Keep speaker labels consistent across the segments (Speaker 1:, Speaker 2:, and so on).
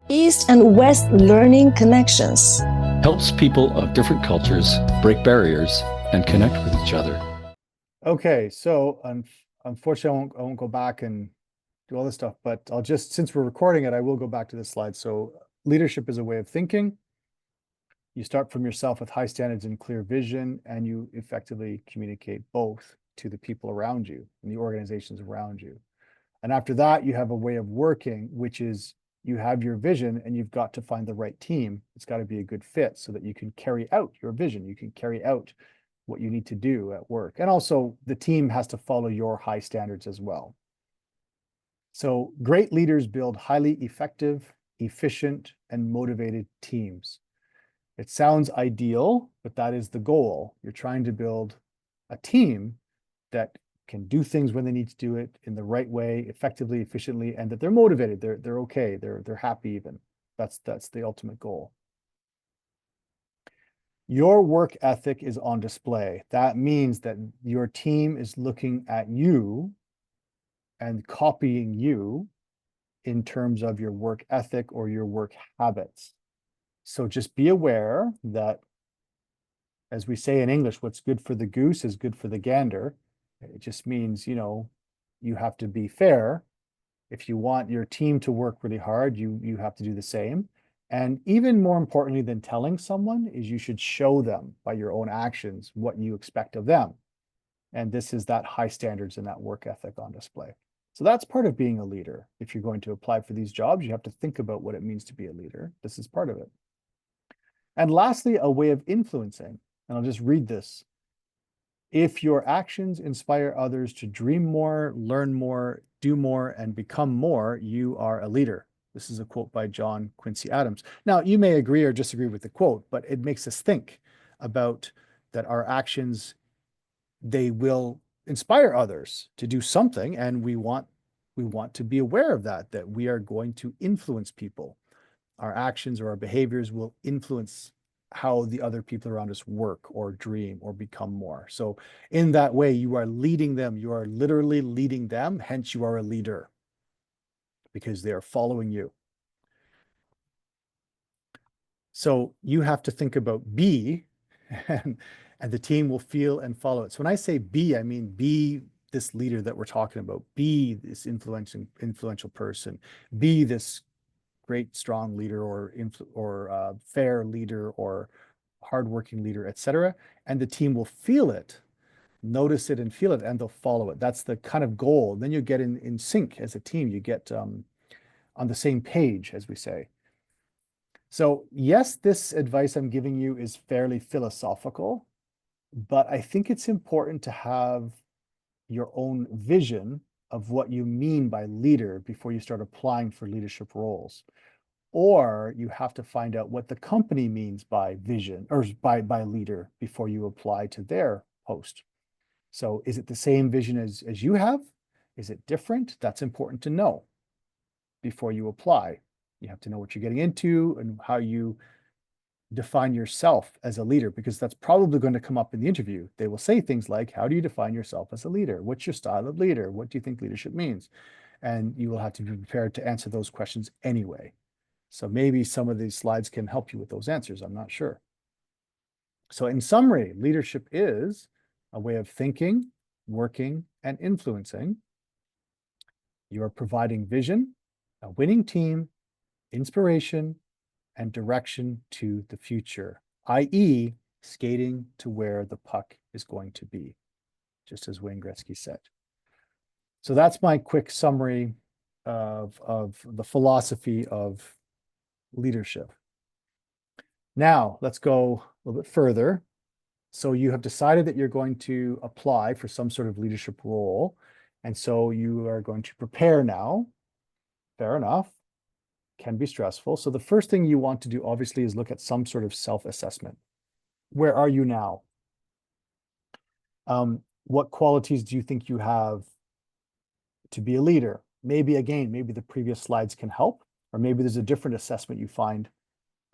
Speaker 1: East and West learning connections.
Speaker 2: Helps people of different cultures break barriers and connect with each other.
Speaker 3: Okay, so unfortunately, I won't go back and do all this stuff, but I'll just, since we're recording it, I will go back to this slide. So leadership is a way of thinking. You start from yourself with high standards and clear vision, and you effectively communicate both to the people around you and the organizations around you. And after that, you have a way of working, which is you have your vision and you've got to find the right team. It's got to be a good fit so that you can carry out your vision. You can carry out what you need to do at work. And also the team has to follow your high standards as well. So great leaders build highly effective, efficient, and motivated teams. It sounds ideal, but that is the goal. You're trying to build a team that can do things when they need to do it in the right way, effectively, efficiently, and that they're motivated. They're okay. They're happy even. That's the ultimate goal. Your work ethic is on display. That means that your team is looking at you and copying you in terms of your work ethic or your work habits. So just be aware that, as we say in English, what's good for the goose is good for the gander. It just means, you have to be fair. If you want your team to work really hard, you have to do the same. And even more importantly than telling someone is you should show them by your own actions what you expect of them. And this is that high standards and that work ethic on display. So that's part of being a leader. If you're going to apply for these jobs, you have to think about what it means to be a leader. This is part of it. And lastly, a way of influencing. And I'll just read this. If your actions inspire others to dream more, learn more, do more, and become more, you are a leader. This is a quote by John Quincy Adams. Now, you may agree or disagree with the quote, but it makes us think about that our actions, they will inspire others to do something, and we want to be aware of that we are going to influence people. Our actions or our behaviors will influence how the other people around us work or dream or become more. So in that way, you are leading them. You are literally leading them. Hence, you are a leader because they are following you. So you have to think about be, and the team will feel and follow it. So when I say be, I mean be this leader that we're talking about. Be this influential person. Be this great, strong leader or fair leader or hardworking leader, etc. And the team will feel it, notice it and feel it, and they'll follow it. That's the kind of goal. Then you get in sync as a team. You get on the same page, as we say. So yes, this advice I'm giving you is fairly philosophical, but I think it's important to have your own vision of what you mean by leader before you start applying for leadership roles. Or you have to find out what the company means by vision or by leader before you apply to their post. So is it the same vision as you have? Is it different? That's important to know before you apply. You have to know what you're getting into and how you define yourself as a leader, because that's probably going to come up in the interview. They will say things like, how do you define yourself as a leader? What's your style of leader? What do you think leadership means? And you will have to be prepared to answer those questions anyway. So maybe some of these slides can help you with those answers. I'm not sure. So in summary, leadership is a way of thinking, working, and influencing. You are providing vision, a winning team, inspiration, and direction to the future, i.e., skating to where the puck is going to be, just as Wayne Gretzky said. So that's my quick summary of the philosophy of leadership. Now, let's go a little bit further. So you have decided that you're going to apply for some sort of leadership role. And so you are going to prepare now. Fair enough. Can be stressful. So the first thing you want to do, obviously, is look at some sort of self-assessment. Where are you now? What qualities do you think you have to be a leader? Maybe, again, maybe the previous slides can help, or maybe there's a different assessment you find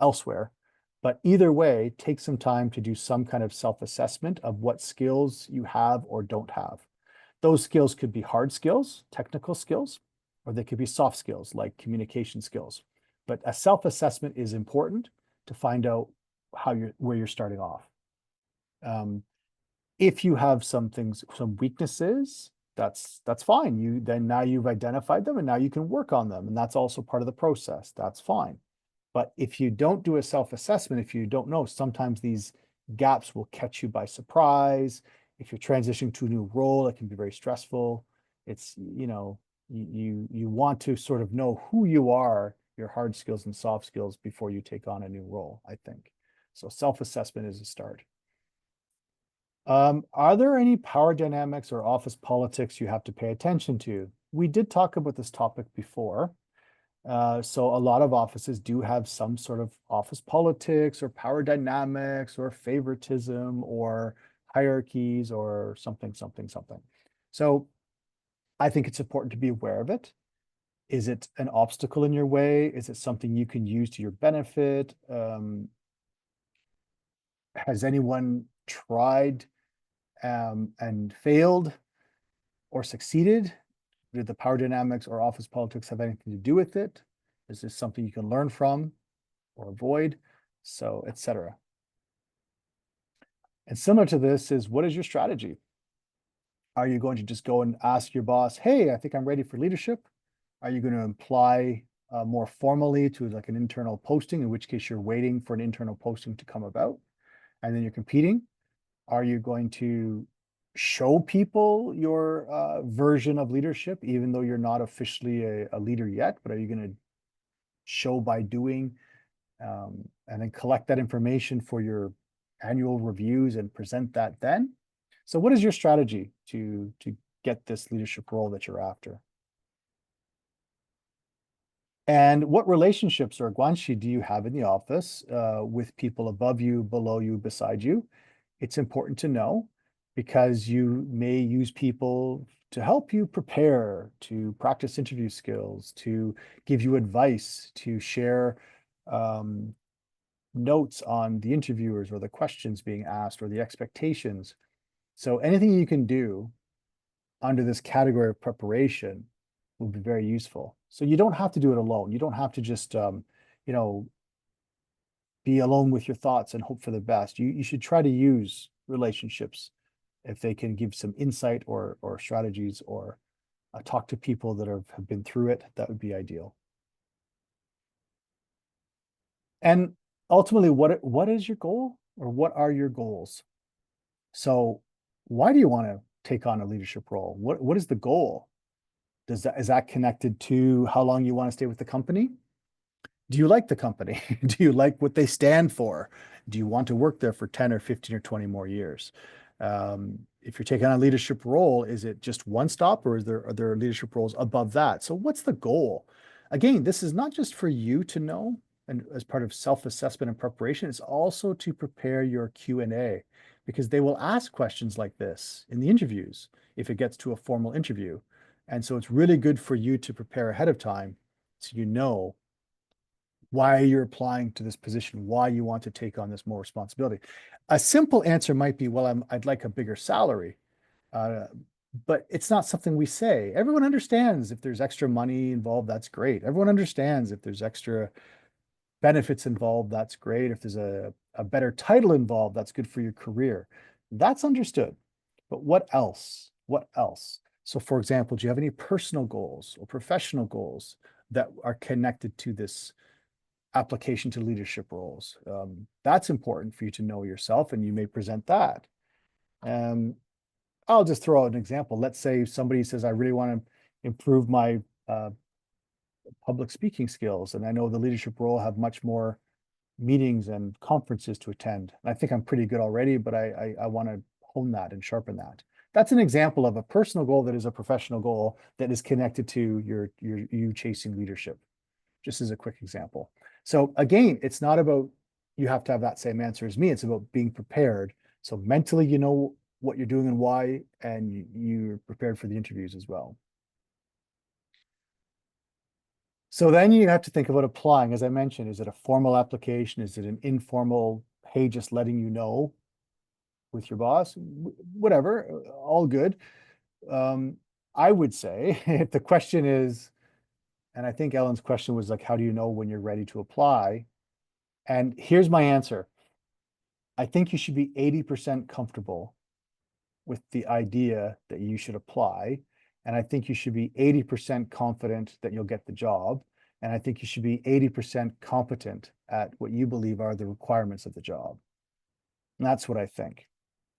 Speaker 3: elsewhere. But either way, take some time to do some kind of self-assessment of what skills you have or don't have. Those skills could be hard skills, technical skills, or they could be soft skills like communication skills. But a self-assessment is important to find out where you're starting off. If you have some weaknesses, that's fine. Now you've identified them and now you can work on them. And that's also part of the process. That's fine. But if you don't do a self-assessment, if you don't know, sometimes these gaps will catch you by surprise. If you're transitioning to a new role, it can be very stressful. It's, you want to sort of know who you are, your hard skills and soft skills before you take on a new role, I think. So self-assessment is a start. Are there any power dynamics or office politics you have to pay attention to? We did talk about this topic before. So a lot of offices do have some sort of office politics or power dynamics or favoritism or hierarchies or something. So I think it's important to be aware of it. Is it an obstacle in your way? Is it something you can use to your benefit? Has anyone tried and failed or succeeded? Did the power dynamics or office politics have anything to do with it? Is this something you can learn from or avoid? So, etc. And similar to this is, what is your strategy? Are you going to just go and ask your boss, hey, I think I'm ready for leadership? Are you going to apply more formally to like an internal posting, in which case you're waiting for an internal posting to come about and then you're competing? Are you going to show people your version of leadership, even though you're not officially a leader yet? But are you going to show by doing and then collect that information for your annual reviews and present that then? So what is your strategy to get this leadership role that you're after? And what relationships or guanxi do you have in the office with people above you, below you, beside you? It's important to know, because you may use people to help you prepare, to practice interview skills, to give you advice, to share notes on the interviewers or the questions being asked or the expectations. So anything you can do under this category of preparation will be very useful. So you don't have to do it alone. You don't have to just, be alone with your thoughts and hope for the best. You should try to use relationships if they can give some insight or strategies, or talk to people that have been through it. That would be ideal. And ultimately, what is your goal, or what are your goals? So why do you want to take on a leadership role? What is the goal? Is that connected to how long you want to stay with the company? Do you like the company? Do you like what they stand for? Do you want to work there for 10 or 15 or 20 more years? If you're taking on a leadership role, is it just one stop, or are there leadership roles above that? So what's the goal? Again, this is not just for you to know and as part of self-assessment and preparation, it's also to prepare your Q&A, because they will ask questions like this in the interviews if it gets to a formal interview. And so it's really good for you to prepare ahead of time, so you know why you're applying to this position, why you want to take on this more responsibility. A simple answer might be, well, I'd like a bigger salary. But it's not something we say. Everyone understands if there's extra money involved, that's great. Everyone understands if there's extra benefits involved, that's great. If there's a better title involved, that's good for your career. That's understood. But what else? What else? So for example, do you have any personal goals or professional goals that are connected to this application to leadership roles? That's important for you to know yourself, and you may present that. I'll just throw out an example. Let's say somebody says, I really want to improve my public speaking skills, and I know the leadership role have much more meetings and conferences to attend. And I think I'm pretty good already, but I want to hone that and sharpen that. That's an example of a personal goal that is a professional goal that is connected to you chasing leadership, just as a quick example. So again, it's not about you have to have that same answer as me. It's about being prepared. So mentally, you know what you're doing and why, and you're prepared for the interviews as well. So then you have to think about applying. As I mentioned, is it a formal application? Is it an informal, hey, just letting you know with your boss? Whatever, all good. I would say if the question is, And I think Ellen's question was like, how do you know when you're ready to apply? And here's my answer. I think you should be 80% comfortable with the idea that you should apply. And I think you should be 80% confident that you'll get the job. And I think you should be 80% competent at what you believe are the requirements of the job. And that's what I think.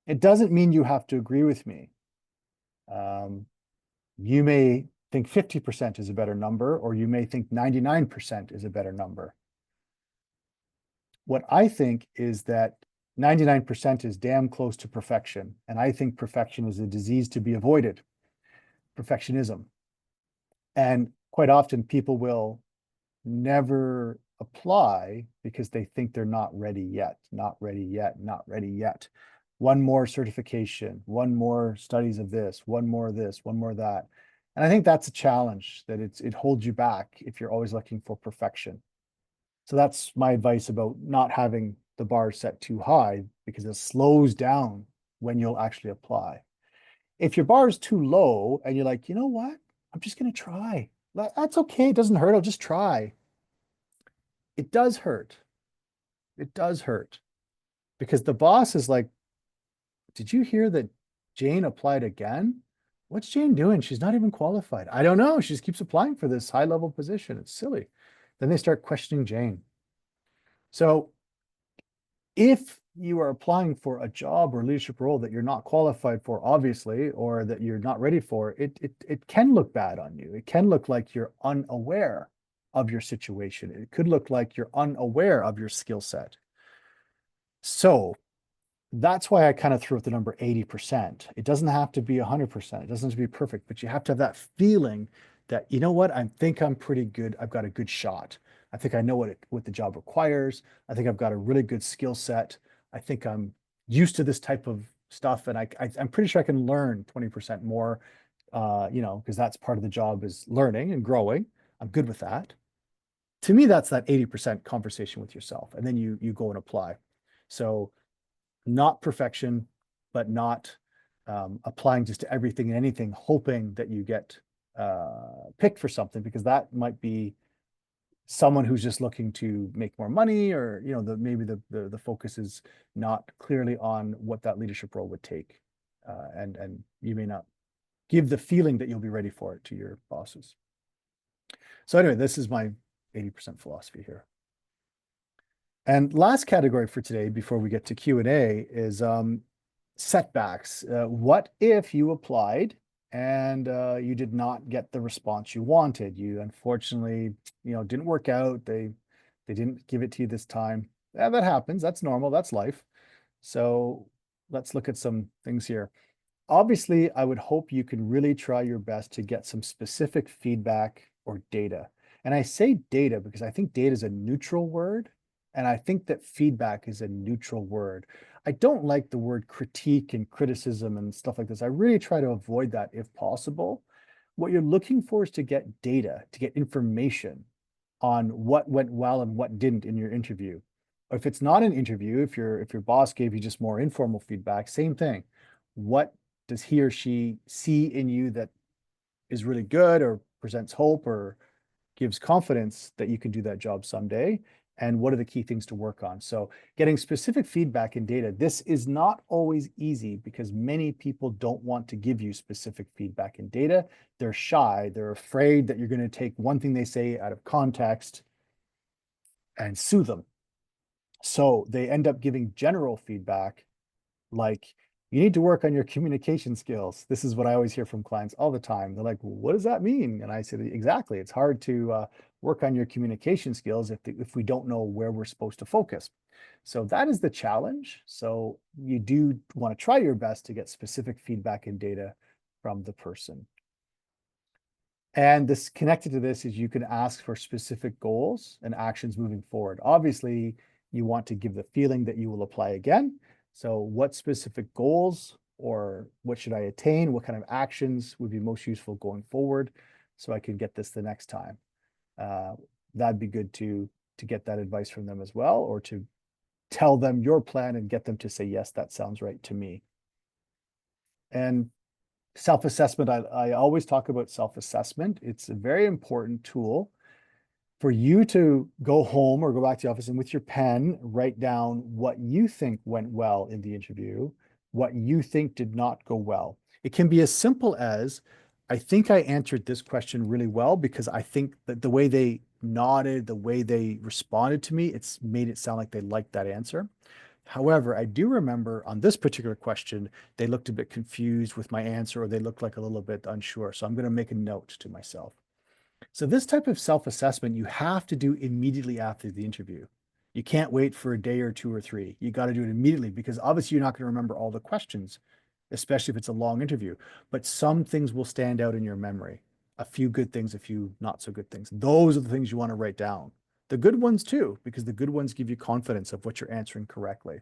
Speaker 3: It doesn't mean you have to agree with me. You may think 50% is a better number, or you may think 99% is a better number. What I think is that 99% is damn close to perfection. And I think perfection is a disease to be avoided, perfectionism. And quite often people will never apply because they think they're not ready yet, not ready yet, not ready yet. One more certification, one more studies of this, one more of this, one more of that. And I think that's a challenge, that it holds you back if you're always looking for perfection. So that's my advice about not having the bar set too high, because it slows down when you'll actually apply. If your bar is too low and you're like, you know what, I'm just going to try. That's okay. It doesn't hurt. I'll just try. It does hurt. It does hurt, because the boss is like, did you hear that Jane applied again? What's Jane doing? She's not even qualified. I don't know. She just keeps applying for this high level position. It's silly. Then they start questioning Jane. So if you are applying for a job or leadership role that you're not qualified for, obviously, or that you're not ready for, it can look bad on you. It can look like you're unaware of your situation. It could look like you're unaware of your skill set. So that's why I kind of threw out the number 80%. It doesn't have to be 100%. It doesn't have to be perfect, but you have to have that feeling that, you know what, I think I'm pretty good. I've got a good shot. I think I know what the job requires. I think I've got a really good skill set. I think I'm used to this type of stuff, and I'm pretty sure I can learn 20% more, because that's part of the job, is learning and growing. I'm good with that. To me, that's that 80% conversation with yourself, and then you go and apply. So not perfection, but not applying just to everything and anything, hoping that you get picked for something, because that might be someone who's just looking to make more money, or maybe the focus is not clearly on what that leadership role would take, and you may not give the feeling that you'll be ready for it to your bosses. So anyway, this is my 80% philosophy here. And last category for today, before we get to Q&A, is setbacks. What if you applied and you did not get the response you wanted? You unfortunately, didn't work out. They didn't give it to you this time. Yeah, that happens. That's normal. That's life. So let's look at some things here. Obviously, I would hope you can really try your best to get some specific feedback or data. And I say data because I think data is a neutral word. And I think that feedback is a neutral word. I don't like the word critique and criticism and stuff like this. I really try to avoid that if possible. What you're looking for is to get data, to get information on what went well and what didn't in your interview. Or if it's not an interview, if your boss gave you just more informal feedback, same thing. What does he or she see in you that is really good, or presents hope, or gives confidence that you can do that job someday? And what are the key things to work on? So getting specific feedback in data, this is not always easy because many people don't want to give you specific feedback in data. They're shy. They're afraid that you're going to take one thing they say out of context and sue them. So they end up giving general feedback like, you need to work on your communication skills. This is what I always hear from clients all the time. They're like, well, what does that mean? And I say, exactly. It's hard to work on your communication skills if we don't know where we're supposed to focus. So that is the challenge. So you do want to try your best to get specific feedback and data from the person. And this, connected to this, is you can ask for specific goals and actions moving forward. Obviously, you want to give the feeling that you will apply again. So what specific goals, or what should I attain? What kind of actions would be most useful going forward so I can get this the next time? That'd be good to get that advice from them as well, or to tell them your plan and get them to say, yes, that sounds right to me. And Self-assessment, I always talk about self-assessment. It's a very important tool for you to go home or go back to the office and with your pen, write down what you think went well in the interview, what you think did not go well. It can be as simple as, I think I answered this question really well because I think that the way they nodded, the way they responded to me, it's made it sound like they liked that answer. However, I do remember on this particular question, they looked a bit confused with my answer or they looked like a little bit unsure. So I'm going to make a note to myself. So this type of self-assessment you have to do immediately after the interview. You can't wait for a day or two or three. You got to do it immediately because obviously you're not going to remember all the questions, especially if it's a long interview, but some things will stand out in your memory. A few good things, a few not so good things. Those are the things you want to write down. The good ones too, because the good ones give you confidence of what you're answering correctly.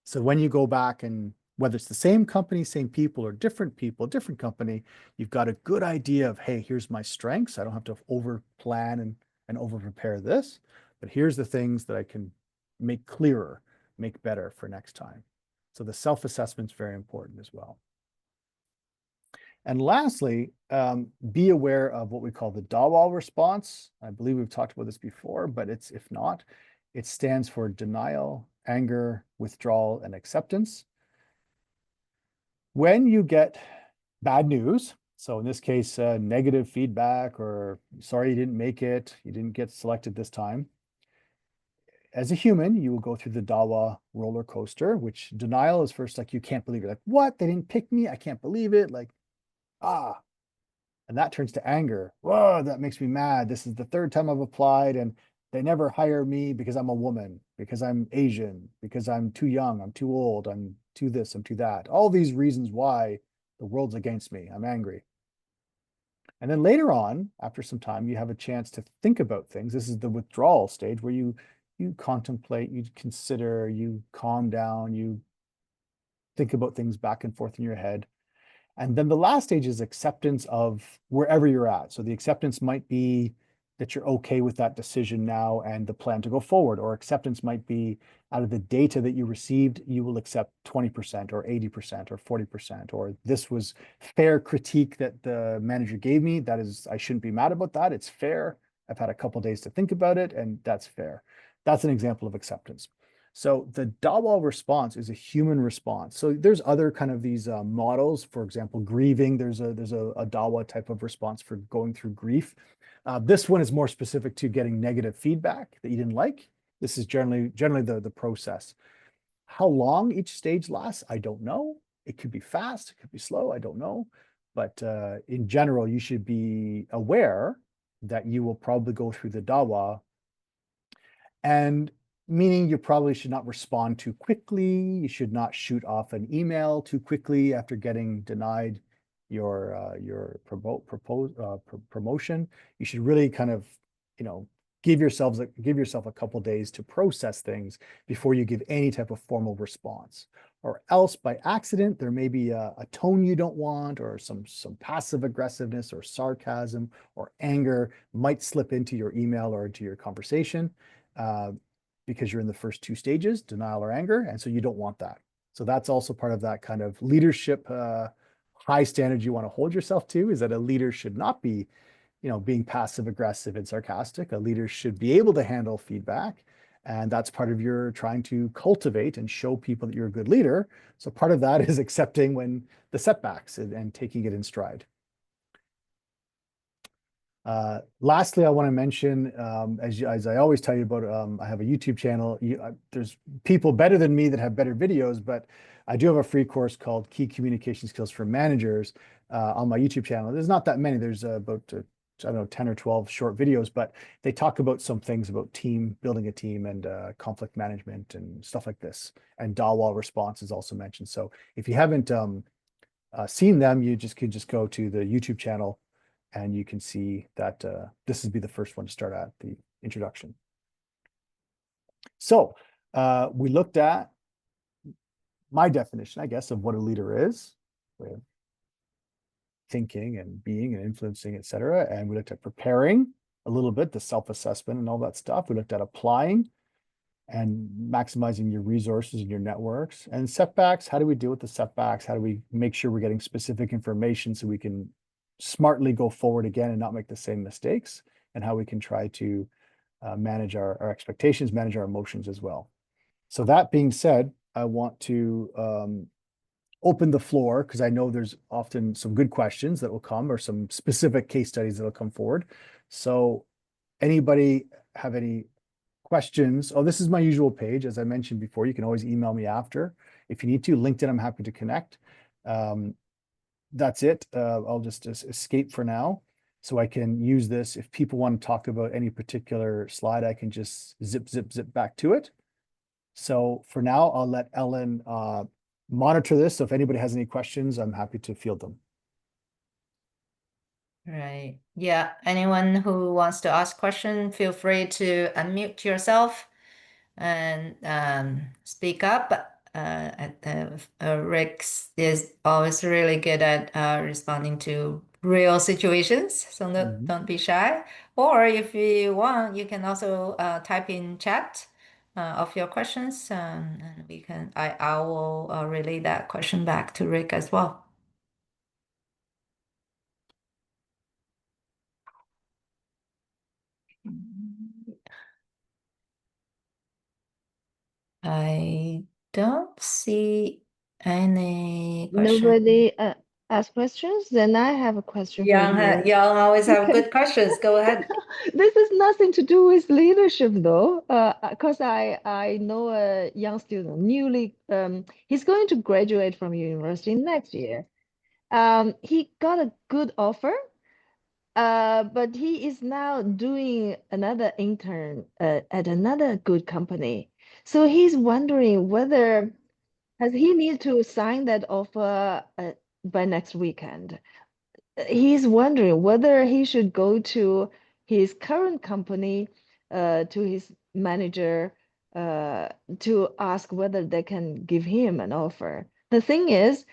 Speaker 3: So when you go back and whether it's the same company, same people, or different people, different company, you've got a good idea of, hey, here's my strengths. I don't have to over plan and over prepare this, but here's the things that I can make clearer, make better for next time. So the self-assessment is very important as well. And lastly, be aware of what we call the Dawal response. I believe we've talked about this before, but if not, it stands for denial, anger, withdrawal, and acceptance. When you get bad news, so in this case, negative feedback or sorry you didn't make it, you didn't get selected this time. As a human, you will go through the Dawal roller coaster, which denial is first like, you can't believe it. Like, what? They didn't pick me? I can't believe it. Like, ah. And that turns to anger. Whoa, that makes me mad. This is the third time I've applied and they never hire me because I'm a woman, because I'm Asian, because I'm too young, I'm too old, I'm too this, I'm too that. All these reasons why the world's against me. I'm angry. And then later on, after some time, you have a chance to think about things. This is the withdrawal stage where you contemplate, you consider, you calm down, you think about things back and forth in your head. And then the last stage is acceptance of wherever you're at. So the acceptance might be that you're okay with that decision now and the plan to go forward, or acceptance might be out of the data that you received, you will accept 20% or 80% or 40%, or this was fair critique that the manager gave me. That is, I shouldn't be mad about that. It's fair. I've had a couple days to think about it and that's fair. That's an example of acceptance. So the Dawal response is a human response. So there's other kind of these models. For example, grieving. There's a Dawal type of response for going through grief. This one is more specific to getting negative feedback that you didn't like. This is generally the process. How long each stage lasts, I don't know. It could be fast, it could be slow, I don't know. But in general, you should be aware that you will probably go through the Dawal, and meaning you probably should not respond too quickly. You should not shoot off an email too quickly after getting denied your promotion. You should really kind of, give yourself a couple days to process things before you give any type of formal response. Or else by accident, there may be a tone you don't want, or some passive aggressiveness or sarcasm or anger might slip into your email or into your conversation. Because you're in the first two stages, denial or anger, and so you don't want that. So that's also part of that kind of leadership high standard you want to hold yourself to, is that a leader should not be, being passive aggressive and sarcastic. A leader should be able to handle feedback, and that's part of your trying to cultivate and show people that you're a good leader. So part of that is accepting when the setbacks and taking it in stride. Lastly, I want to mention, as I always tell you about, I have a YouTube channel. There's people better than me that have better videos, but I do have a free course called Key Communication Skills for Managers on my YouTube channel. There's not that many. There's about, I don't know, 10 or 12 short videos, but they talk about some things about building a team and conflict management and stuff like this. And Dawal response is also mentioned. So if you haven't seen them, you could just go to the YouTube channel and you can see that this would be the first one to start at, the introduction. So we looked at my definition, I guess, of what a leader is, with thinking and being and influencing, etc. And we looked at preparing a little bit, the self-assessment and all that stuff. We looked at applying and maximizing your resources and your networks. And setbacks, how do we deal with the setbacks? How do we make sure we're getting specific information so we can smartly go forward again and not make the same mistakes? And how we can try to manage our expectations, manage our emotions as well. So that being said, I want to open the floor because I know there's often some good questions that will come or some specific case studies that will come forward. So anybody have any questions? Oh, this is my usual page. As I mentioned before, you can always email me after if you need to. LinkedIn, I'm happy to connect. That's it. I'll just escape for now so I can use this. If people want to talk about any particular slide, I can just zip back to it. So for now, I'll let Ellen monitor this. So if anybody has any questions, I'm happy to field them.
Speaker 4: Right. Yeah. Anyone who wants to ask question, feel free to unmute yourself and speak up. Rick is always really good at responding to real situations, so don't be shy. Or if you want, you can also type in chat of your questions, and we can. I will relay that question back to Rick as well. I don't see any questions.
Speaker 1: Nobody ask questions? Then I have a question for you.
Speaker 4: Young always have
Speaker 1: Okay.
Speaker 4: good questions. Go ahead.
Speaker 1: This is nothing to do with leadership though, because I know a young student, newly, he's going to graduate from university next year. He got a good offer, but he is now doing another intern at another good company. So he's wondering whether has he need to sign that offer by next weekend. He's wondering whether he should go to his current company, to his manager, to ask whether they can give him an offer. The thing is,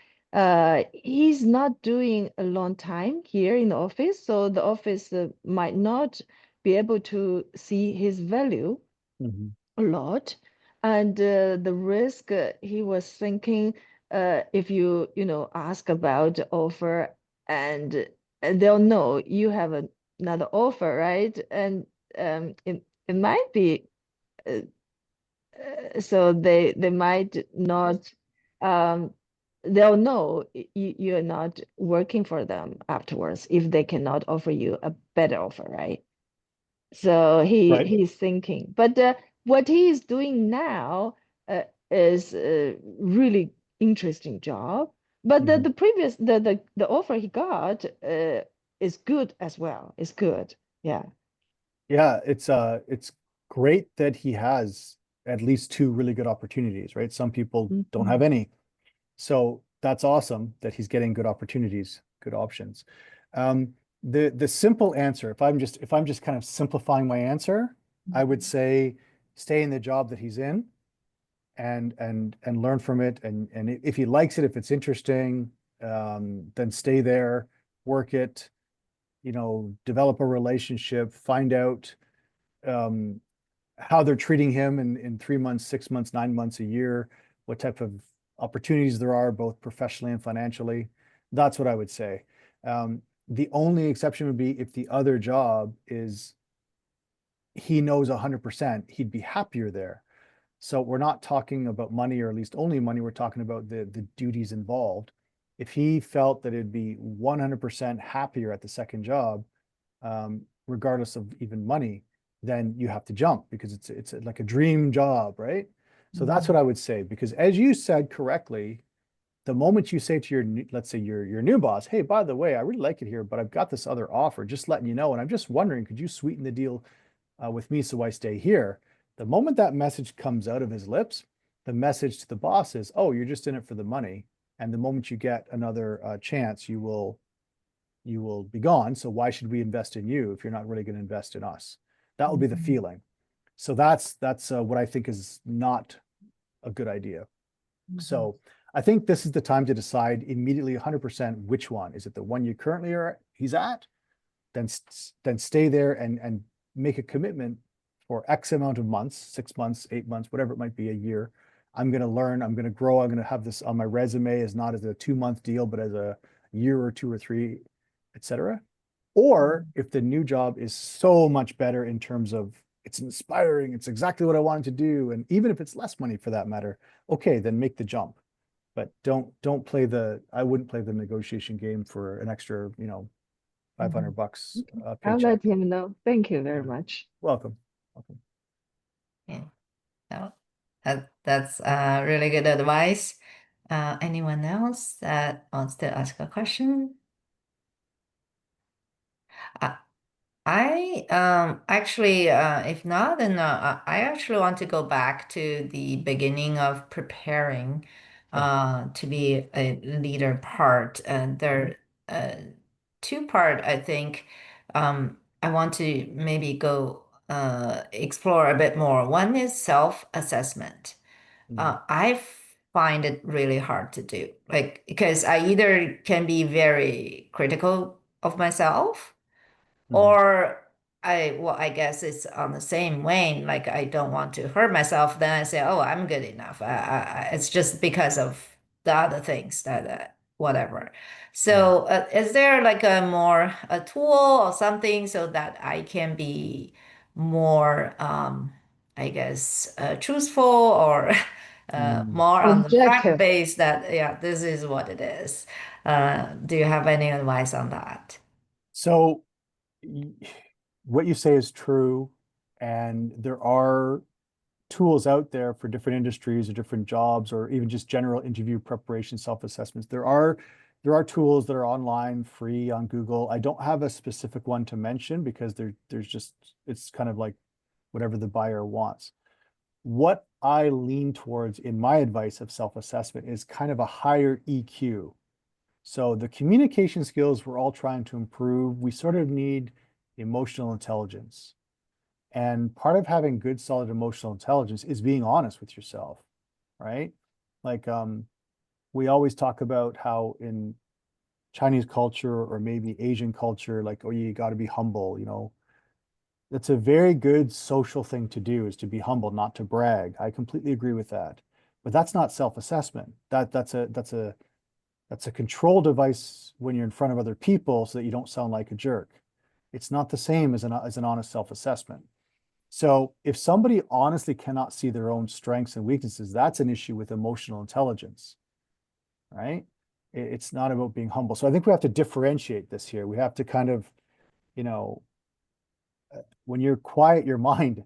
Speaker 1: he's not doing a long time here in the office, so the office might not be able to see his value a lot. And the risk he was thinking, if you ask about the offer and they'll know you have another offer, right? And it might be so they might not they'll know you're not working for them afterwards if they cannot offer you a better offer, right? So he's thinking, but what he is doing now is a really interesting job. But the previous the offer he got is good as well. It's good, yeah.
Speaker 3: Yeah, it's great that he has at least two really good opportunities, right? Some people don't have any, so that's awesome that he's getting good opportunities, good options. The simple answer, if I'm just kind of simplifying my answer, I would say stay in the job that he's in and learn from it. And if he likes it, if it's interesting, then stay there, work it, develop a relationship, find out how they're treating him in 3 months, 6 months, 9 months, a year, what type of opportunities there are, both professionally and financially. That's what I would say. The only exception would be if the other job is he knows 100% he'd be happier there. So we're not talking about money, or at least only money. We're talking about the duties involved. If he felt that it'd be 100% happier at the second job, regardless of even money, then you have to jump because it's like a dream job, right? So that's what I would say, because as you said correctly, the moment you say to let's say your new boss, hey, by the way, I really like it here, but I've got this other offer, just letting you know, and I'm just wondering, could you sweeten the deal with me so I stay here? The moment that message comes out of his lips, the message to the boss is, oh, you're just in it for the money. And the moment you get another chance, you will be gone. So why should we invest in you if you're not really going to invest in us? That will be the feeling. So that's what I think is not a good idea. So I think this is the time to decide immediately 100% which one. Is it the one you currently he's at? Then stay there and make a commitment for X amount of months, 6 months, 8 months, whatever it might be, a year. I'm going to learn, I'm going to grow, I'm going to have this on my resume as not as a 2 month deal, but as a year or 2 or 3, etc. Or if the new job is so much better in terms of it's inspiring, it's exactly what I wanted to do, and even if it's less money for that matter, okay, then make the jump. But don't play I wouldn't play the negotiation game for an extra, $500
Speaker 1: I'll
Speaker 3: paycheck.
Speaker 1: let him know. Thank you very much.
Speaker 3: Welcome.
Speaker 4: Yeah. No, that's really good advice. Anyone else that wants to ask a question? I actually, if not, then I actually want to go back to the beginning of preparing to be a leader part. And there two part, I think, I want to maybe go explore a bit more. One is self-assessment. I find it really hard to do, like, because I either can be very critical of myself, or I guess it's on the same vein, like I don't want to hurt myself. Then I say, oh, I'm good enough. It's just because of the other things that whatever. So is there like a tool or something so that I can be more, I guess, truthful or more on the fact
Speaker 1: Objective.
Speaker 4: base that, yeah, this is what it is. Do you have any advice on that?
Speaker 3: So what you say is true, and there are tools out there for different industries or different jobs, or even just general interview preparation, self-assessments. There are tools that are online, free on Google. I don't have a specific one to mention because there's just, it's kind of like whatever the buyer wants. What I lean towards in my advice of self-assessment is kind of a higher EQ. So the communication skills we're all trying to improve, we sort of need emotional intelligence. And part of having good, solid emotional intelligence is being honest with yourself, right? Like we always talk about how in Chinese culture or maybe Asian culture, like, oh, you got to be humble, That's a very good social thing to do, is to be humble, not to brag. I completely agree with that. But that's not self-assessment. That's a control device when you're in front of other people so that you don't sound like a jerk. It's not the same as an honest self-assessment. So if somebody honestly cannot see their own strengths and weaknesses, that's an issue with emotional intelligence, right? It's not about being humble. So I think we have to differentiate this here. We have to kind of, when you're quiet your mind,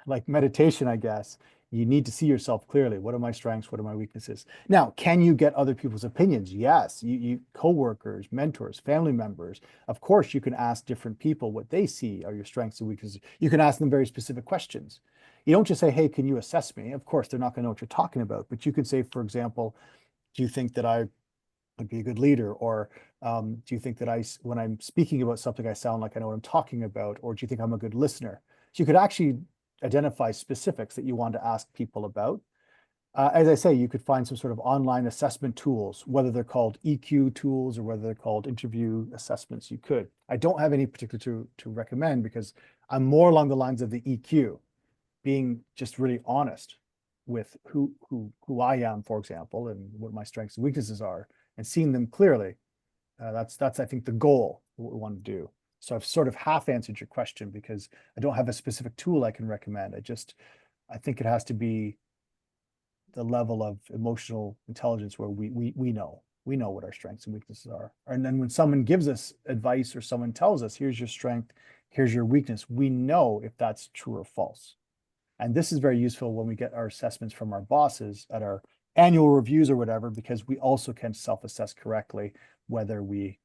Speaker 3: like meditation, I guess, you need to see yourself clearly. What are my strengths? What are my weaknesses? Now, can you get other people's opinions? Yes. You coworkers, mentors, family members. Of course, you can ask different people what they see are your strengths and weaknesses. You can ask them very specific questions. You don't just say, hey, can you assess me? Of course, they're not going to know what you're talking about. But you can say, for example, do you think that I would be a good leader? Or do you think that when I'm speaking about something, I sound like I know what I'm talking about? Or do you think I'm a good listener? So you could actually identify specifics that you want to ask people about. As I say, you could find some sort of online assessment tools, whether they're called EQ tools or whether they're called interview assessments. You could. I don't have any particular to recommend because I'm more along the lines of the EQ, being just really honest with who I am, for example, and what my strengths and weaknesses are, and seeing them clearly. That's I think the goal, what we want to do. So I've sort of half answered your question because I don't have a specific tool I can recommend. I think it has to be the level of emotional intelligence where we know what our strengths and weaknesses are. And then when someone gives us advice or someone tells us, here's your strength, here's your weakness, we know if that's true or false. And this is very useful when we get our assessments from our bosses at our annual reviews or whatever, because we also can self-assess correctly whether we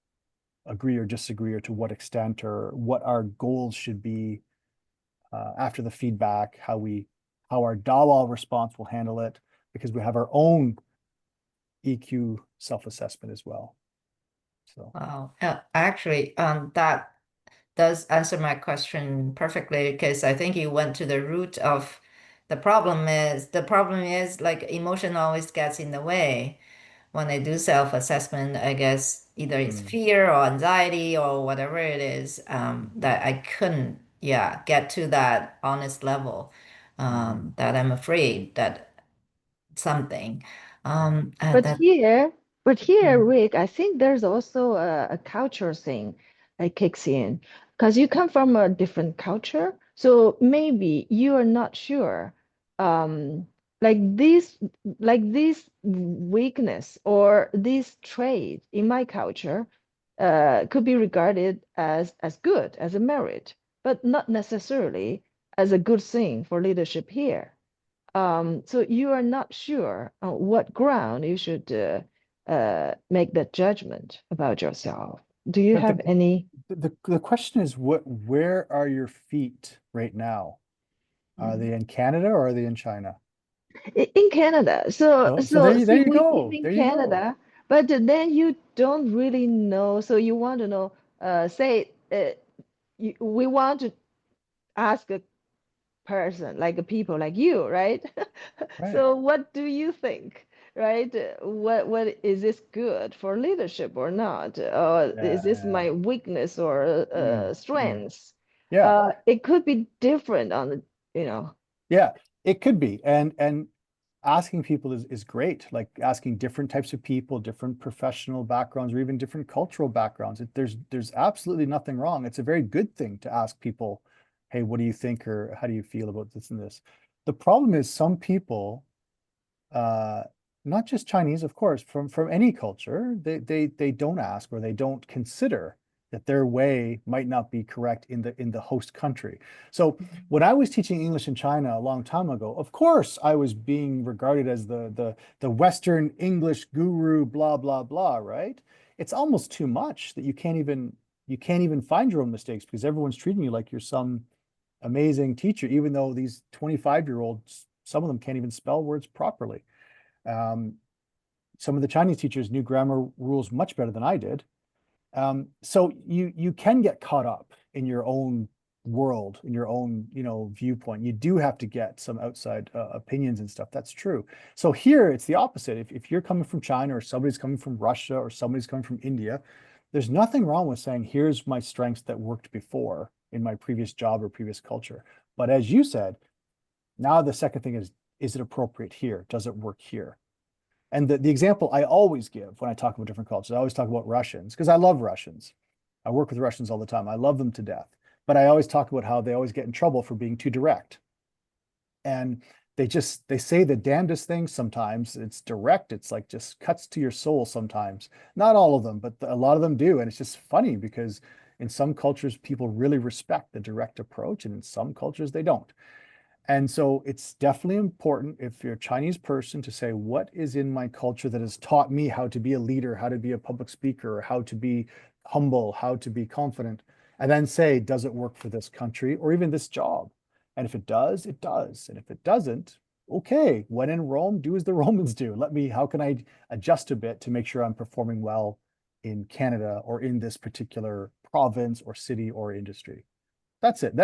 Speaker 3: agree or disagree, or to what extent, or what our goals should be after the feedback, how our Dawal response will handle it, because we have our own EQ self-assessment as well. So
Speaker 4: Wow. Actually, that does answer my question perfectly, because I think you went to the root of the problem. Is like emotion always gets in the way. When I do self-assessment, I guess either it's fear or anxiety or whatever it is, that I couldn't yeah, get to that honest level, that I'm afraid that something,
Speaker 1: But
Speaker 4: that,
Speaker 1: here,
Speaker 4: mm,
Speaker 1: Rick, I think there's also a culture thing that kicks in because you come from a different culture. So maybe you are not sure, um, like this weakness or this trait in my culture, could be regarded as good, as a merit, but not necessarily as a good thing for leadership here. So you are not sure on what ground you should make that judgment about yourself. Do you
Speaker 3: But
Speaker 1: have any
Speaker 3: the question is, where are your feet right now? Are they in Canada or are they in China?
Speaker 1: in Canada? So
Speaker 3: So there
Speaker 1: see,
Speaker 3: you
Speaker 1: we live
Speaker 3: go.
Speaker 1: in
Speaker 3: There you go.
Speaker 1: Canada, but then you don't really know. So you want to know, say, we want to ask a person, like a people like you, right?
Speaker 3: Right.
Speaker 1: So what do you think, right? What is this good for leadership or not? Or is this
Speaker 3: Yeah.
Speaker 1: my weakness or
Speaker 3: Mm, mm.
Speaker 1: strengths?
Speaker 3: Yeah.
Speaker 1: It could be different on the, you know.
Speaker 3: Yeah. It could be. And asking people is great. Like asking different types of people, different professional backgrounds, or even different cultural backgrounds. There's absolutely nothing wrong. It's a very good thing to ask people, hey, what do you think, or how do you feel about this and this? The problem is some people, uh, not just Chinese, of course, from any culture, they don't ask or they don't consider that their way might not be correct in the host country. So when I was teaching English in China a long time ago, of course I was being regarded as the Western English guru, blah blah blah, right? It's almost too much that you can't even find your own mistakes because everyone's treating you like you're some amazing teacher, even though these 25-year-olds, some of them can't even spell words properly. Um, some of the Chinese teachers knew grammar rules much better than I did. So you can get caught up in your own world, in your own, viewpoint. You do have to get some outside opinions and stuff. That's true. So here it's the opposite. If you're coming from China or somebody's coming from Russia or somebody's coming from India, there's nothing wrong with saying, here's my strengths that worked before in my previous job or previous culture. But as you said, now the second thing is it appropriate here? Does it work here? And the example I always give when I talk about different cultures, I always talk about Russians because I love Russians. I work with Russians all the time. I love them to death. But I always talk about how they always get in trouble for being too direct. And they say the damnedest things sometimes. It's direct. It's like just cuts to your soul sometimes. Not all of them, but a lot of them do. And it's just funny because in some cultures, people really respect the direct approach, and in some cultures, they don't. And so it's definitely important if you're a Chinese person to say, what is in my culture that has taught me how to be a leader, how to be a public speaker, how to be humble, how to be confident, and then say, does it work for this country or even this job? And if it does, it does. And if it doesn't, okay, when in Rome, do as the Romans do. How can I adjust a bit to make sure I'm performing well in Canada or in this particular province or city or industry? That's it.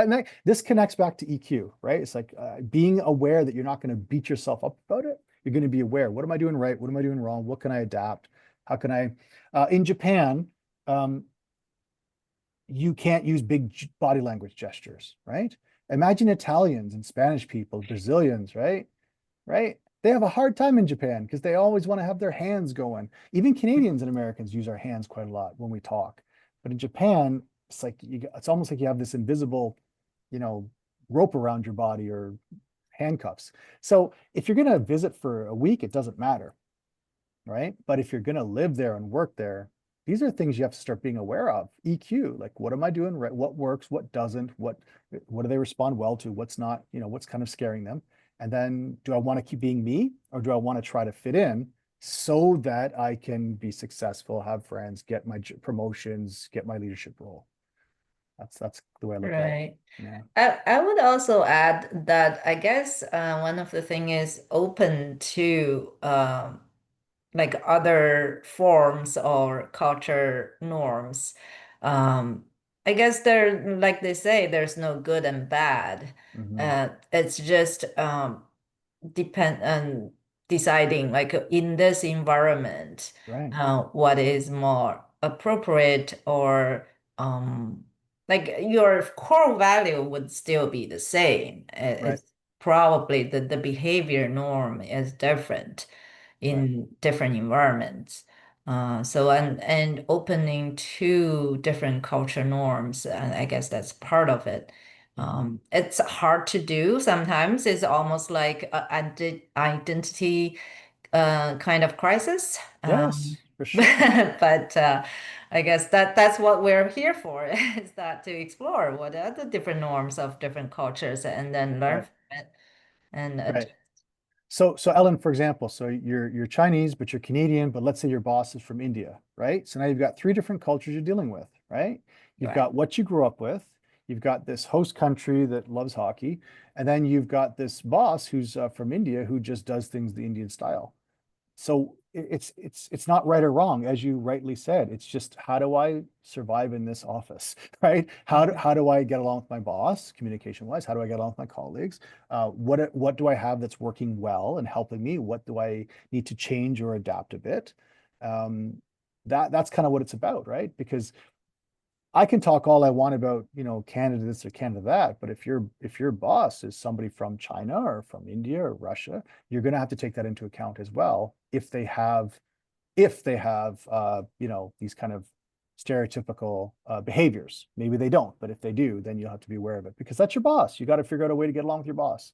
Speaker 3: This connects back to EQ, right? It's like being aware that you're not going to beat yourself up about it. You're going to be aware. What am I doing right? What am I doing wrong? What can I adapt? How can I? In Japan, um, you can't use big body language gestures, right? Imagine Italians and Spanish people, Brazilians, right? Right? They have a hard time in Japan because they always want to have their hands going. Even Canadians and Americans use our hands quite a lot when we talk. But in Japan, it's almost like you have this invisible, you know, rope around your body or handcuffs. So if you're going to visit for a week, it doesn't matter, right? But if you're going to live there and work there, these are things you have to start being aware of. EQ, like what am I doing right? What works? What doesn't? What do they respond well to? What's not? What's kind of scaring them? And then do I want to keep being me, or do I want to try to fit in so that I can be successful, have friends, get my promotions, get my leadership role? That's the way I look at it.
Speaker 4: right.
Speaker 3: Yeah.
Speaker 4: I would also add that I guess one of the thing is open to like other forms or culture norms. Um, I guess there, like they say, there's no good and bad.
Speaker 3: Hmm.
Speaker 4: It's just depend on deciding, like in this environment,
Speaker 3: Right.
Speaker 4: what is more appropriate or um, like your core value would still be the same.
Speaker 3: Right.
Speaker 4: It's probably the behavior norm is different in different environments. So and opening to different culture norms, and I guess that's part of it. It's hard to do sometimes. It's almost like a identity kind of crisis.
Speaker 3: Yes, for sure.
Speaker 4: But I guess that's what we're here for, is that to explore what are the different norms of different cultures and then learn
Speaker 3: Right.
Speaker 4: from it and
Speaker 3: Right. So Ellen, for example, so you're Chinese, but you're Canadian, but let's say your boss is from India, right? So now you've got three different cultures you're dealing with, right? You've
Speaker 4: right.
Speaker 3: got what you grew up with, you've got this host country that loves hockey, and then you've got this boss who's from India who just does things the Indian style. So it's not right or wrong, as you rightly said. It's just, how do I survive in this office, right? How do I get along with my boss, communication wise? How do I get along with my colleagues? What do I have that's working well and helping me? What do I need to change or adapt a bit? That's kind of what it's about, right? Because I can talk all I want about, Canada this or Canada that, but if your boss is somebody from China or from India or Russia, you're going to have to take that into account as well if they have these kind of stereotypical behaviors. Maybe they don't, but if they do, then you'll have to be aware of it, because that's your boss. You got to figure out a way to get along with your boss.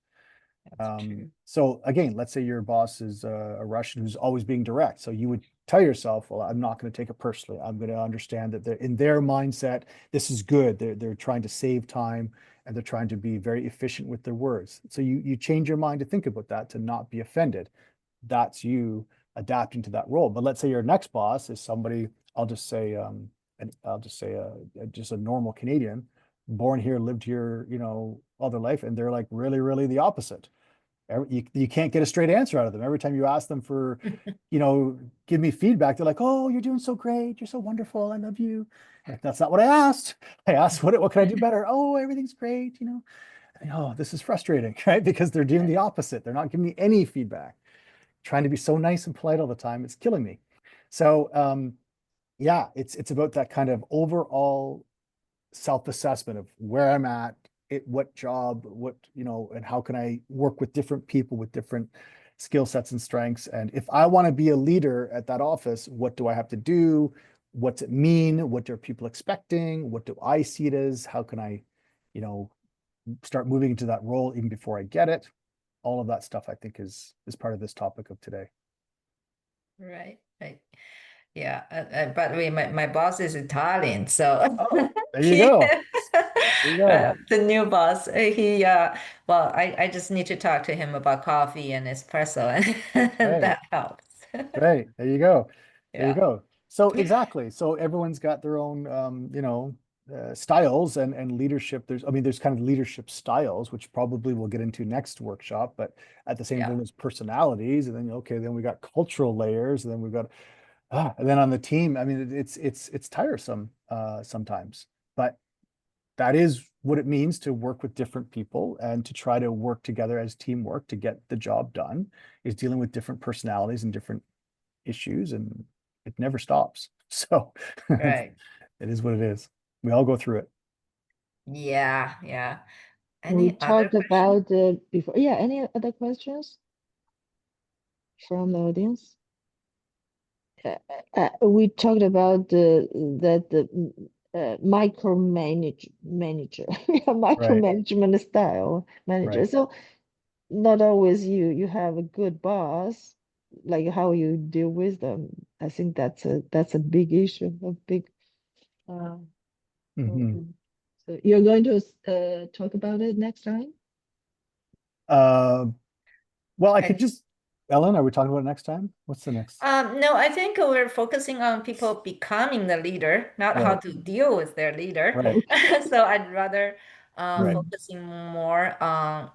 Speaker 4: That's true.
Speaker 3: So again, let's say your boss is a Russian who's always being direct. So you would tell yourself, well, I'm not going to take it personally. I'm going to understand that they're in their mindset, this is good. They're trying to save time and they're trying to be very efficient with their words. So you change your mind to think about that, to not be offended. That's you adapting to that role. But let's say your next boss is somebody, just a normal Canadian, born here, lived here, all their life, and they're like really, really the opposite. You can't get a straight answer out of them. Every time you ask them for, give me feedback, they're like, oh, you're doing so great. You're so wonderful. I love you. Like, that's not what I asked. I asked, what can I do better? Oh, everything's great. Oh, this is frustrating, right? Because they're doing the opposite. They're not giving me any feedback, trying to be so nice and polite all the time. It's killing me. So, yeah, it's about that kind of overall self-assessment of where I'm at, what job, and how can I work with different people with different skill sets and strengths. And if I want to be a leader at that office, what do I have to do? What's it mean? What are people expecting? What do I see it as? How can I, start moving into that role even before I get it? All of that stuff, I think, is part of this topic of today.
Speaker 4: Right. Yeah, by the way, my boss is Italian, so
Speaker 3: Oh, there you go. There you go.
Speaker 4: the new boss, well, I just need to talk to him about coffee and espresso, and
Speaker 3: Right.
Speaker 4: that helps.
Speaker 3: Right. There you go. There you
Speaker 4: Yeah.
Speaker 3: go. So exactly. So everyone's got their own, styles and leadership. There's kind of leadership styles, which probably we'll get into next workshop, but at the same
Speaker 4: Yeah.
Speaker 3: time, there's personalities, and then we got cultural layers, and then we've got, and then on the team, it's tiresome, sometimes, but that is what it means to work with different people and to try to work together as teamwork to get the job done, is dealing with different personalities and different issues, and it never stops. So
Speaker 4: Right.
Speaker 3: it is what it is. We all go through it.
Speaker 4: Yeah.
Speaker 1: We
Speaker 4: Any other
Speaker 1: talked
Speaker 4: questions?
Speaker 1: about it before. Yeah, any other questions from the audience? We talked about the manager
Speaker 3: Right.
Speaker 1: micromanagement style manager.
Speaker 3: Right.
Speaker 1: So not always you have a good boss, like how you deal with them. I think that's a big issue, a big
Speaker 3: Hmm.
Speaker 1: so you're going to talk about it next time?
Speaker 3: Well, I could
Speaker 4: I
Speaker 3: just, Ellen, are we talking about it next time? What's the next?
Speaker 4: No, I think we're focusing on people becoming the leader, not how
Speaker 3: Right.
Speaker 4: to deal with their leader.
Speaker 3: Right.
Speaker 1: Okay.
Speaker 4: So I'd rather
Speaker 3: Right.
Speaker 4: focusing more on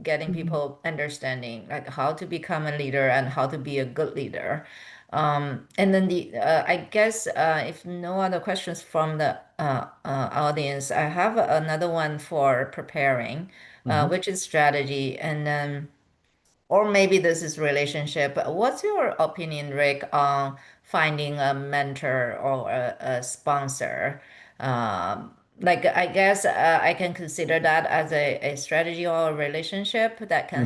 Speaker 4: getting
Speaker 1: Mhm.
Speaker 4: people understanding like how to become a leader and how to be a good leader. And then I guess if no other questions from the audience, I have another one for preparing,
Speaker 3: Hmm.
Speaker 4: which is strategy, and then or maybe this is relationship. What's your opinion, Rick, on finding a mentor or a sponsor? Like I guess I can consider that as a strategy or a relationship that can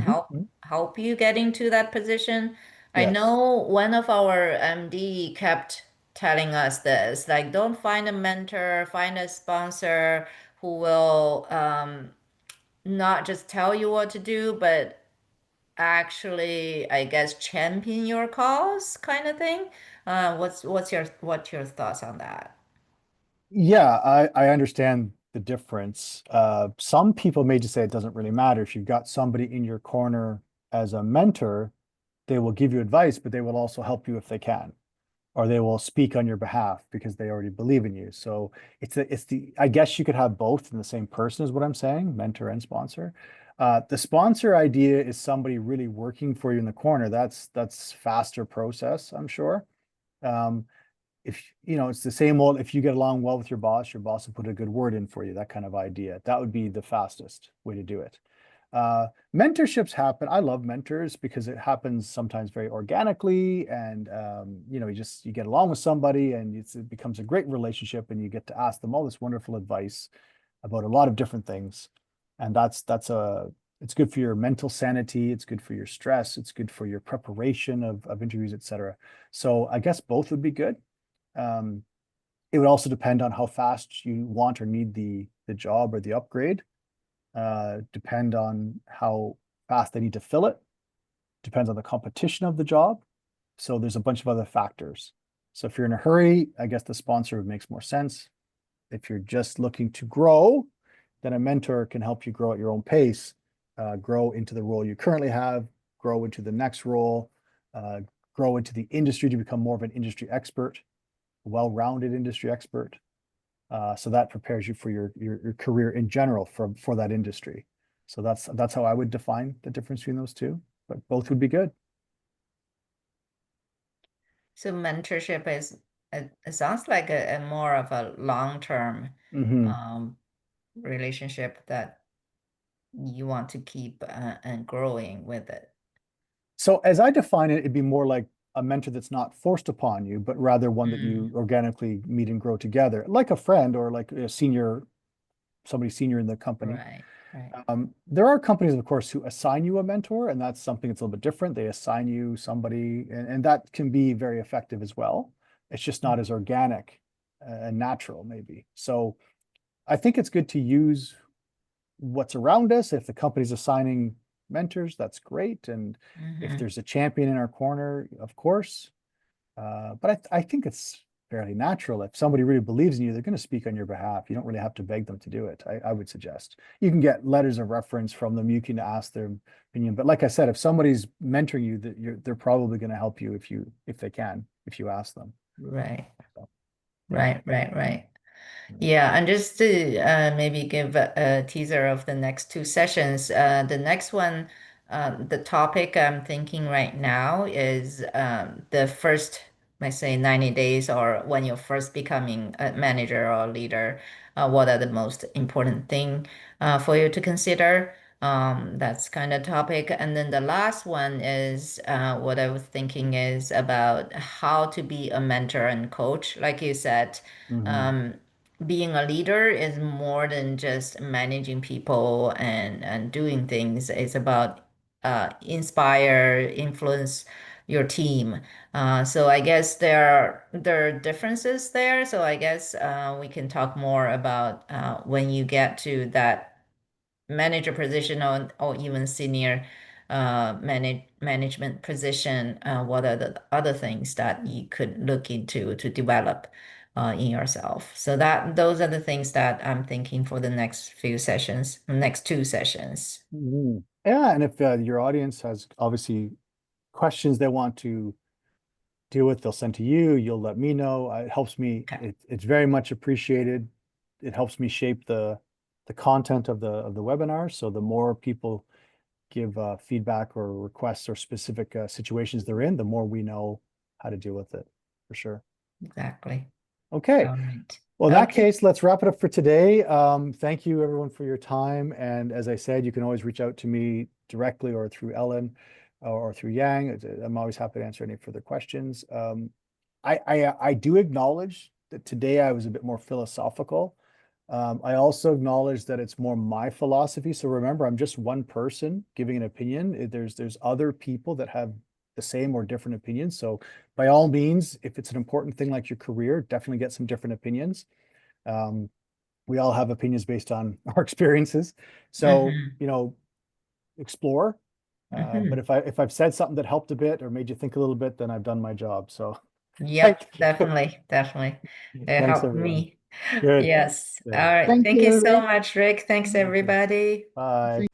Speaker 4: help you get into that position. I
Speaker 3: Yes.
Speaker 4: know one of our MD kept telling us this, like don't find a mentor, find a sponsor who will not just tell you what to do, but actually, I guess, champion your cause kind of thing. What's your thoughts on that?
Speaker 3: Yeah, I understand the difference. Some people may just say it doesn't really matter. If you've got somebody in your corner as a mentor, they will give you advice, but they will also help you if they can, or they will speak on your behalf because they already believe in you. So I guess you could have both in the same person is what I'm saying, mentor and sponsor. The sponsor idea is somebody really working for you in the corner. That's faster process, I'm sure. Um, if it's the same old, if you get along well with your boss will put a good word in for you, that kind of idea. That would be the fastest way to do it. Mentorships happen. I love mentors because it happens sometimes very organically, and you get along with somebody and it becomes a great relationship, and you get to ask them all this wonderful advice about a lot of different things. And it's good for your mental sanity, it's good for your stress, it's good for your preparation of interviews, etc. So I guess both would be good. It would also depend on how fast you want or need the job or the upgrade. Depend on how fast they need to fill it. Depends on the competition of the job. So there's a bunch of other factors. So if you're in a hurry, I guess the sponsor makes more sense. If you're just looking to grow, then a mentor can help you grow at your own pace, grow into the role you currently have, grow into the next role, grow into the industry to become more of an industry expert, well-rounded industry expert. So that prepares you for your career in general for that industry. So that's how I would define the difference between those two, but both would be good.
Speaker 4: So mentorship is it sounds like a more of a long-term um, relationship that you want to keep and growing with it.
Speaker 3: So as I define it, it'd be more like a mentor that's not forced upon you, but rather one that you organically meet and grow together, like a friend or like somebody senior in the company.
Speaker 4: Right, right.
Speaker 3: There are companies, of course, who assign you a mentor, and that's something that's a little bit different. They assign you somebody, and that can be very effective as well. It's just not as organic and natural, maybe. So I think it's good to use what's around us. If the company's assigning mentors, that's great. And if there's a champion in our corner, of course. But I think it's fairly natural. If somebody really believes in you, they're going to speak on your behalf. You don't really have to beg them to do it. I would suggest. You can get letters of reference from them. You can ask their opinion. But like I said, if somebody's mentoring you, they're probably going to help you if they can, if you ask them.
Speaker 4: Right.
Speaker 3: So,
Speaker 4: Right. Yeah, and just to maybe give a teaser of the next two sessions, the next one, the topic I'm thinking right now is the first, let's say, 90 days or when you're first becoming a manager or leader, what are the most important thing for you to consider? That's kind of topic. And then the last one is what I was thinking is about how to be a mentor and coach. Like you said, being a leader is more than just managing people and doing things. It's about inspire, influence your team. So I guess there are differences there. So I guess we can talk more about when you get to that manager position or even senior management position, what are the other things that you could look into to develop in yourself? So those are the things that I'm thinking for the next few sessions, next two sessions.
Speaker 3: Yeah, and if your audience has obviously questions they want to deal with, they'll send to you. You'll let me know. It helps me.
Speaker 4: Okay.
Speaker 3: It's very much appreciated. It helps me shape the content of the webinar. So the more people give feedback or requests or specific situations they're in, the more we know how to deal with it, for sure.
Speaker 4: Exactly.
Speaker 3: Okay.
Speaker 4: All right.
Speaker 3: Well, in that
Speaker 4: Okay.
Speaker 3: case, let's wrap it up for today. Thank you everyone for your time. And as I said, you can always reach out to me directly or through Ellen or through Yang. I'm always happy to answer any further questions. I do acknowledge today I was a bit more philosophical. I also acknowledge that it's more my philosophy. So remember, I'm just one person giving an opinion. There's other people that have the same or different opinions. So by all means, if it's an important thing like your career, definitely get some different opinions. We all have opinions based on our experiences. So, explore. But if I've said something that helped a bit or made you think a little bit, then I've done my job. So
Speaker 4: Yep, definitely. It
Speaker 3: thanks,
Speaker 4: helped
Speaker 3: everyone.
Speaker 4: me.
Speaker 3: Good.
Speaker 4: Yes.
Speaker 3: Good.
Speaker 4: All right.
Speaker 1: Thank
Speaker 4: Thank you
Speaker 1: you,
Speaker 4: so
Speaker 1: Rick.
Speaker 4: much, Rick. Thanks, everybody.
Speaker 3: Bye.